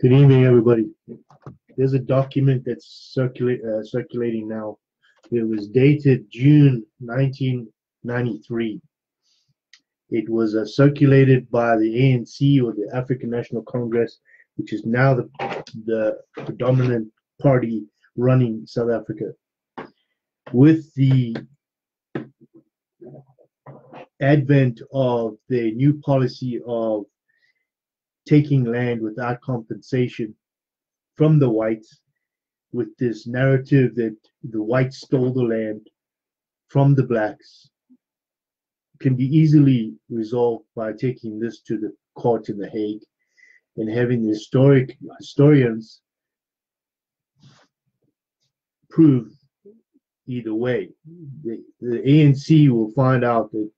Good evening, everybody. There's a document that's circulating now. It was dated June 1993. It was circulated by the ANC, or the African National Congress, which is now the predominant party running South Africa. With the advent of the new policy of taking land without compensation from the whites, with this narrative that the whites stole the land from the blacks, can be easily resolved by taking this to the court in The Hague and having the historians prove either way. The ANC will find out that,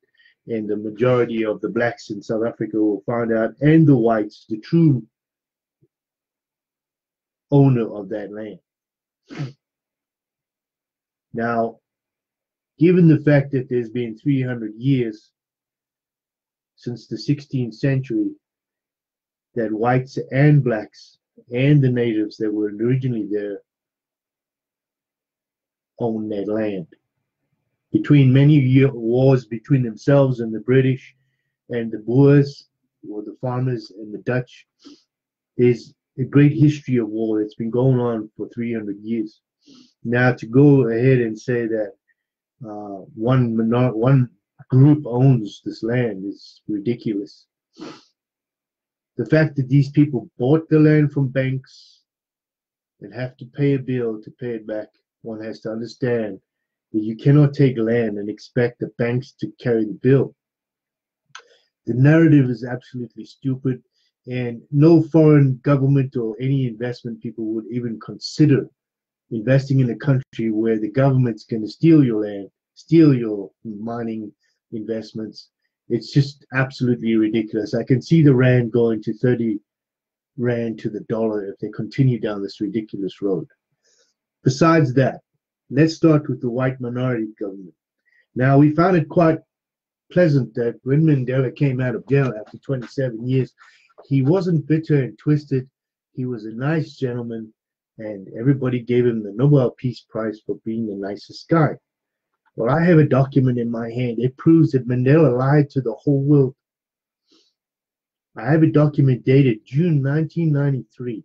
and the majority of the blacks in South Africa will find out, and the whites, the true owner of that land. Now, given the fact that there's been 300 years since the 16th century that whites and blacks and the natives that were originally there own that land, between many wars between themselves and the British and the Boers, or the farmers, and the Dutch, is a great history of war that's been going on for 300 years. Now, to go ahead and say that one group owns this land is ridiculous. The fact that these people bought the land from banks and have to pay a bill to pay it back, one has to understand that you cannot take land and expect the banks to carry the bill. The narrative is absolutely stupid, and no foreign government or any investment people would even consider investing in a country where the government's going to steal your land, steal your mining investments. It's just absolutely ridiculous. I can see the rand going to 30 rand to the dollar if they continue down this ridiculous road. Besides that, let's start with the white minority government. Now, we found it quite pleasant that when Mandela came out of jail after 27 years, he wasn't bitter and twisted. He was a nice gentleman, and everybody gave him the Nobel Peace Prize for being the nicest guy. Well, I have a document in my hand. It proves that Mandela lied to the whole world. I have a document dated June 1993.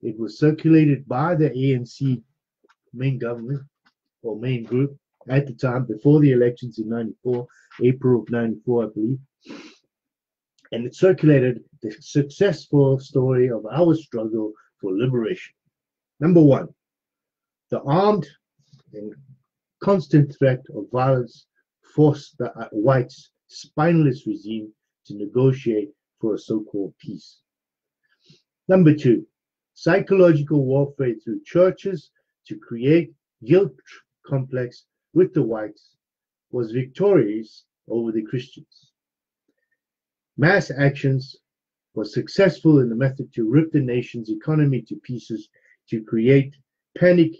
It was circulated by the ANC main government, or main group, at the time, before the elections in 94, April of 94, I believe. And it circulated the successful story of our struggle for liberation. Number one, the armed and constant threat of violence forced the whites' spineless regime to negotiate for a so-called peace. Number two, psychological warfare through churches to create guilt complex with the whites was victorious over the Christians. Mass actions was successful in the method to rip the nation's economy to pieces to create panic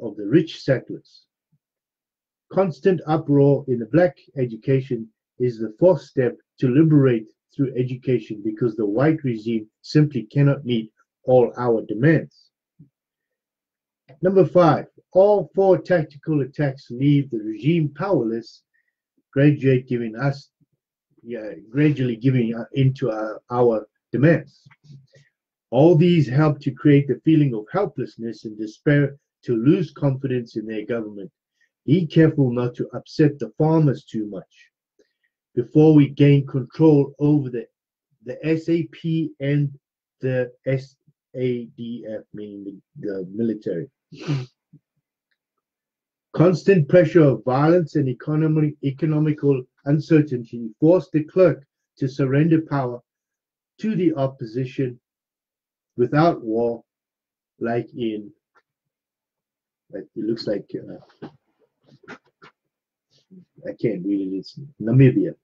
of the rich settlers. Constant uproar in the black education is the fourth step to liberate through education, because the white regime simply cannot meet all our demands. Number five, all four tactical attacks leave the regime powerless, gradually giving into our demands. All these help to create a feeling of helplessness and despair, to lose confidence in their government. Be careful not to upset the farmers too much before we gain control over the SAP and the SADF, meaning the military. Constant pressure of violence and economical uncertainty forced the clerk to surrender power to the opposition without war, like in, it looks like, I can't read it, it's Namibia.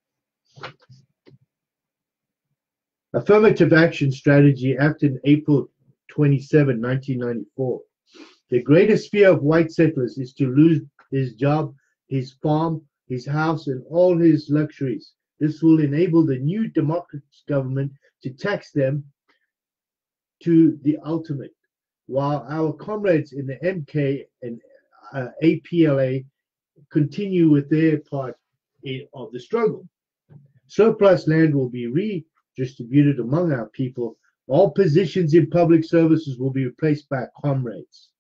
Affirmative action strategy after April 27, 1994. The greatest fear of white settlers is to lose his job, his farm, his house, and all his luxuries. This will enable the new democratic government to tax them to the ultimate, while our comrades in the MK and APLA continue with their part of the struggle. Surplus land will be redistributed among our people. All positions in public services will be replaced by comrades.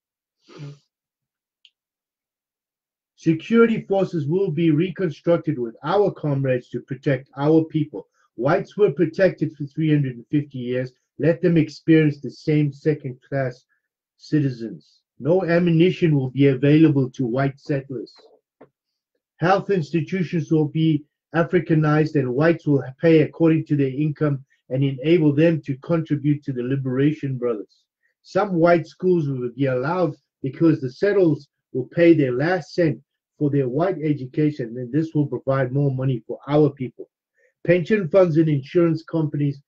Security forces will be reconstructed with our comrades to protect our people. Whites were protected for 350 years. Let them experience the same second-class citizens. No ammunition will be available to white settlers. Health institutions will be Africanized, and whites will pay according to their income and enable them to contribute to the Liberation Brothers. Some white schools will be allowed because the settlers will pay their last cent for their white education, and this will provide more money for our people. Pension funds and insurance companies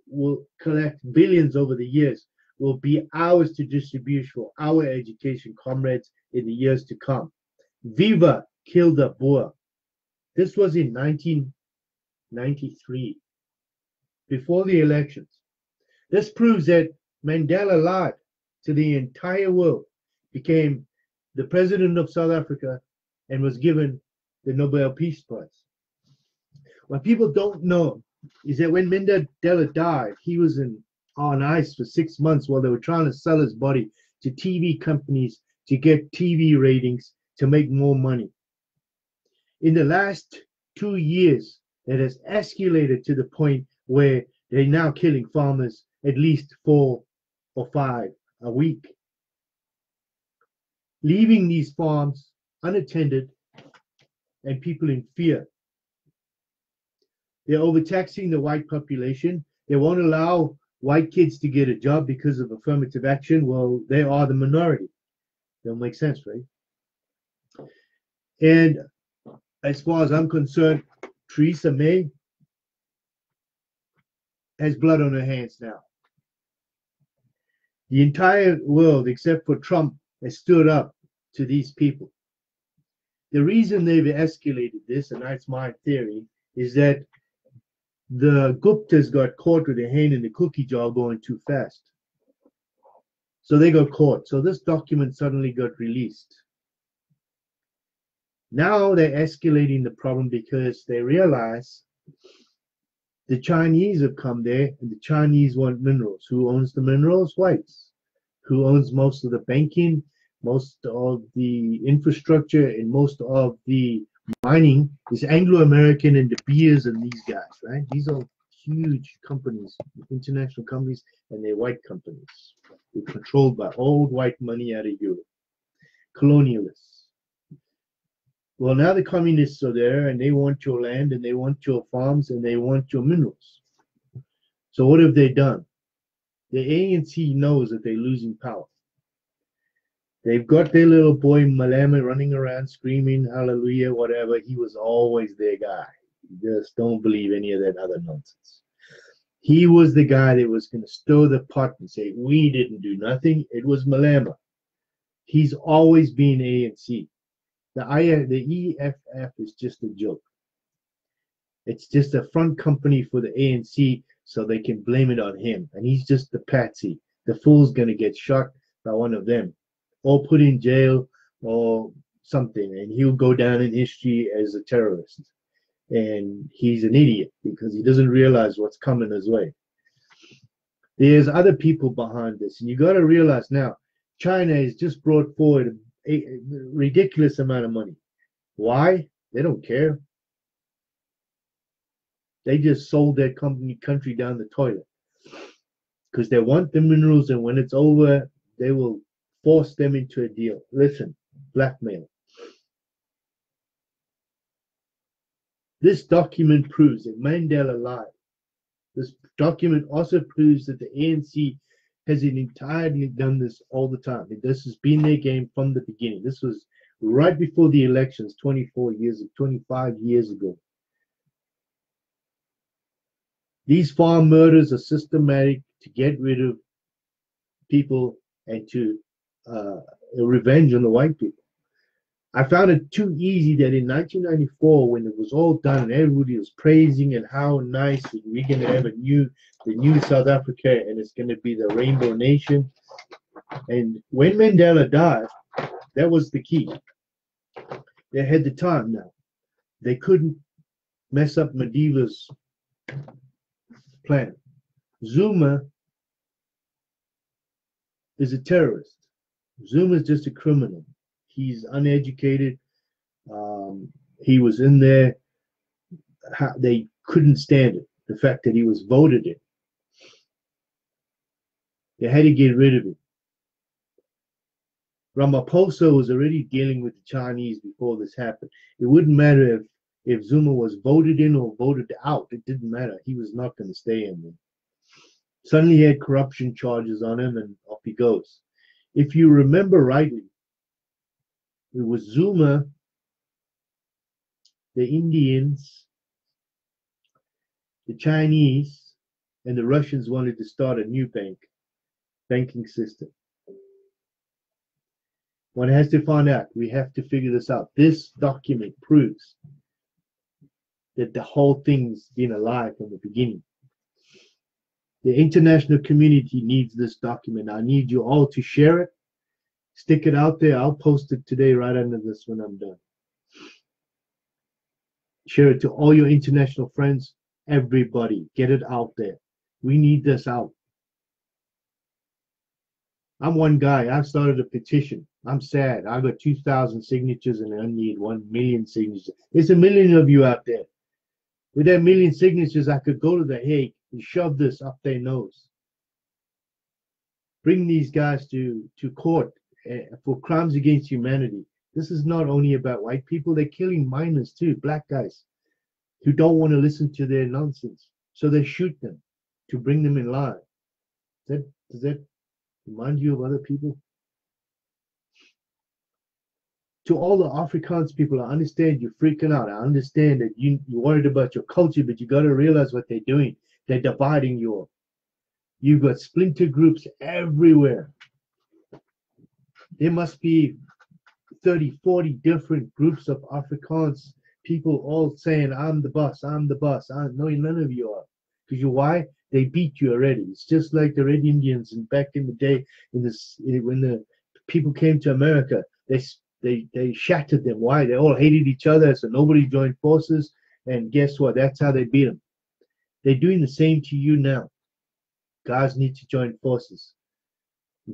will collect billions over the years, will be ours to distribute for our education comrades in the years to come. Viva Kilda Boer. This was in 1993, before the elections. This proves that Mandela lied to the entire world, became the president of South Africa, and was given the Nobel Peace Prize. What people don't know is that when Mandela died, he was on ice for 6 months while they were trying to sell his body to TV companies to get TV ratings to make more money. In the last 2 years, it has escalated to the point where they're now killing farmers at least 4 or 5 a week, leaving these farms unattended and people in fear. They're overtaxing the white population. They won't allow white kids to get a job because of affirmative action. Well, they are the minority. That'll make sense, right? And as far as I'm concerned, Theresa May has blood on her hands now. The entire world, except for Trump, has stood up to these people. The reason they've escalated this, and that's my theory, is that the Guptas got caught with their hand in the cookie jar going too fast. So they got caught. So this document suddenly got released. Now they're escalating the problem because they realize the Chinese have come there, and the Chinese want minerals. Who owns the minerals? Whites. Who owns most of the banking, most of the infrastructure, and most of the mining is Anglo-American and De Beers and these guys, right? These are huge companies, international companies, and they're white companies. They're controlled by old white money out of Europe. Colonialists. Well, now the communists are there, and they want your land, and they want your farms, and they want your minerals. So what have they done? The ANC knows that they're losing power. They've got their little boy Malema running around screaming, hallelujah, whatever. He was always their guy. Just don't believe any of that other nonsense. He was the guy that was going to stir the pot and say, we didn't do nothing. It was Malema. He's always been ANC. The EFF is just a joke. It's just a front company for the ANC so they can blame it on him. And he's just the patsy. The fool's going to get shot by one of them or put in jail or something. And he'll go down in history as a terrorist. And he's an idiot because he doesn't realize what's coming his way. There's other people behind this. And you got to realize now, China has just brought forward a ridiculous amount of money. Why? They don't care. They just sold their country down the toilet because they want the minerals, and when it's over, they will force them into a deal. Listen, blackmail. This document proves that Mandela lied. This document also proves that the ANC has entirely done this all the time. This has been their game from the beginning. This was right before the elections, 25 years ago. These farm murders are systematic to get rid of people and to revenge on the white people. I found it too easy that in 1994, when it was all done and everybody was praising and how nice we're going to have the new South Africa and it's going to be the Rainbow Nation. And when Mandela died, that was the key. They had the time now. They couldn't mess up Mandela's plan. Zuma is a terrorist. Zuma is just a criminal. He's uneducated. He was in there. They couldn't stand it. The fact that he was voted in. They had to get rid of him. Ramaphosa was already dealing with the Chinese before this happened. It wouldn't matter if Zuma was voted in or voted out. It didn't matter. He was not going to stay in there. Suddenly he had corruption charges on him and off he goes. If you remember rightly, it was Zuma, the Indians, the Chinese, and the Russians wanted to start a new banking system. One has to find out. We have to figure this out. This document proves that the whole thing's been a lie from the beginning. The international community needs this document. I need you all to share it. Stick it out there. I'll post it today right under this when I'm done. Share it to all your international friends. Everybody, get it out there. We need this out. I'm one guy. I've started a petition. I'm sad. I got 2,000 signatures and I need 1 million signatures. There's a million of you out there. With that million signatures, I could go to The Hague and shove this up their nose. Bring these guys to court for crimes against humanity. This is not only about white people. They're killing minors too, black guys, who don't want to listen to their nonsense. So they shoot them to bring them in line. Does that remind you of other people? To all the Afrikaans people, I understand you're freaking out. I understand that you're worried about your culture, but you got to realize what they're doing. They're dividing you up. You've got splinter groups everywhere. There must be 30, 40 different groups of Afrikaans people all saying, I'm the boss, I'm the boss. No, none of you are. Because why? They beat you already. It's just like the Red Indians and back in the day when the people came to America, they shattered them. Why? They all hated each other, so nobody joined forces. And guess what? That's how they beat them. They're doing the same to you now. Guys need to join forces.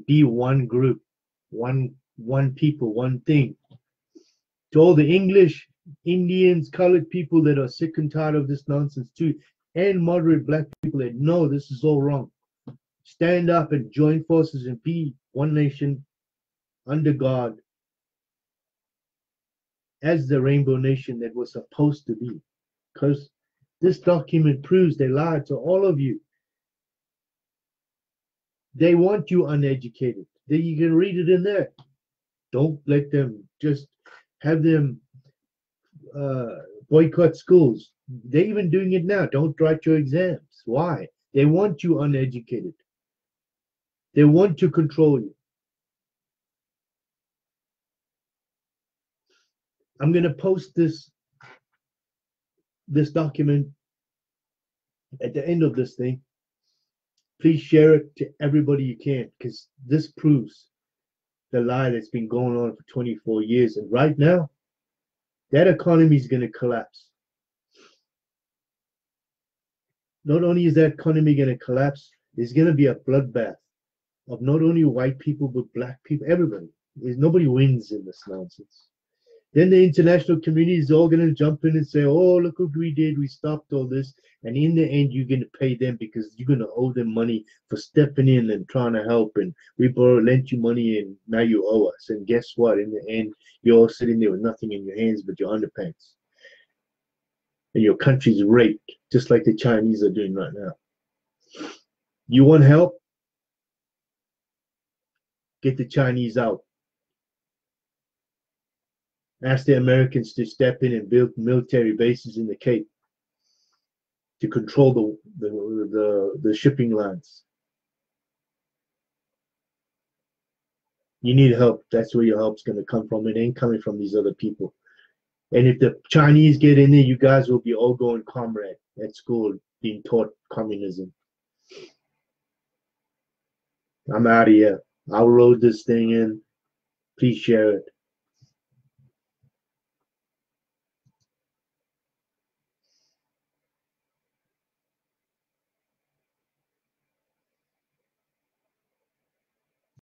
Be one group, one people, one thing. To all the English, Indians, colored people that are sick and tired of this nonsense too, and moderate black people that know this is all wrong. Stand up and join forces and be one nation under God as the Rainbow Nation that was supposed to be. Because this document proves they lied to all of you. They want you uneducated. You can read it in there. Don't let them just have them boycott schools. They're even doing it now. Don't write your exams. Why? They want you uneducated. They want to control you. I'm going to post this document at the end of this thing. Please share it to everybody you can, because this proves the lie that's been going on for 24 years. And right now, that economy is going to collapse. Not only is that economy going to collapse, there's going to be a bloodbath of not only white people, but black people, everybody. Nobody wins in this nonsense. Then the international community is all going to jump in and say, oh, look what we did. We stopped all this. And in the end, you're going to pay them because you're going to owe them money for stepping in and trying to help. And we lent you money and now you owe us. And guess what? In the end, you're all sitting there with nothing in your hands but your underpants. And your country's raped, just like the Chinese are doing right now. You want help? Get the Chinese out. Ask the Americans to step in and build military bases in the Cape to control the shipping lines. You need help. That's where your help's going to come from. It ain't coming from these other people. And if the Chinese get in there, you guys will be all going comrade at school, being taught communism. I'm out of here. I'll load this thing in. Please share it.